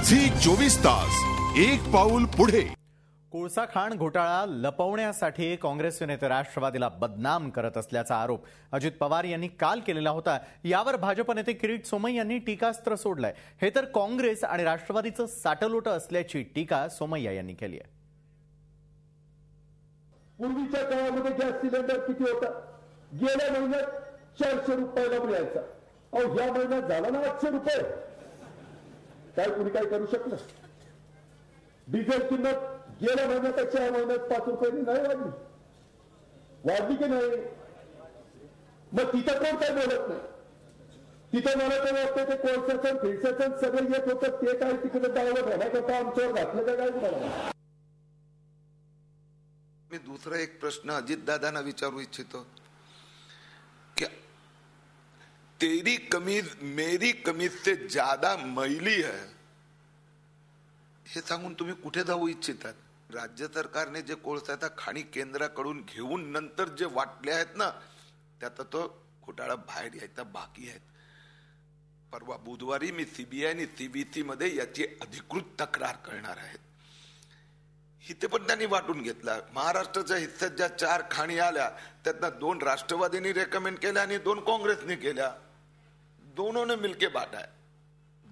Zee 24 तास एक पाऊल पुढे। कोळसा खाण घोटाळा लपवण्यासाठी काँग्रेसचे नेते राष्ट्रवादीला बदनाम करत असल्याचा आरोप अजित पवार यांनी काल केलेला होता। यावर भाजप नेते किरीट सोमय्या यांनी टीकास्त्र सोडलंय। हे तर काँग्रेस आणि राष्ट्रवादीचं साटलोट असल्याची टीका सोमय्या यांनी केली आहे। पूर्वीच्या काळामध्ये गॅस सिलेंडर किती होता? गेल्या महिन्यात 400 रुपयाला मिळायचा। अहो ह्या महिन्यात झाला ना 800 रुपये। काय कुणी काय करू शकलं? डिझेल किंमत गेल्या महिन्यापेक्षा या महिन्यात 5 रुपयांनी नाही वाढली, वाढली की नाही? मग तिथं कोण काय बोलत नाही। तिथं मला तर वाटतं ते कोळसाचं फिरसाचं सगळं येत होतं, ते काय तिकडे डायव्हर्ट होण्याकरता आमच्यावर घातलं का काय कुणाला? मी दूसरा एक प्रश्न अजित दादांना विचारू इच्छितो कि तेरी कमीज मेरी कमीज से ज्यादा मैली है, हे सांगून तुम्ही कुठे जाऊ इच्छितात? राज्य सरकारने जे कोळसा खाणी केंद्राकडून घेऊन नंतर जे वाटले आहेत ना, त्यात तो घोटाळा बाहेर यायचा बाकी आहेत। परवा बुधवारी मी सीबीआय आणि सीबीसी मध्ये याची अधिकृत तक्रार करणार आहे। इथे पण त्यांनी वाटून घेतला। महाराष्ट्राच्या हिस्स्यात ज्या 4 खाणी आल्या त्यातनं 2 राष्ट्रवादींनी रेकमेंड केल्या आणि 2 काँग्रेसने केल्या। दोनों ने मिलके बांटा है,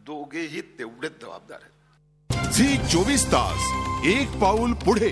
दोघेही तेवढेच जबाबदार आहेत। झी 24 तास एक पाऊल पुढे।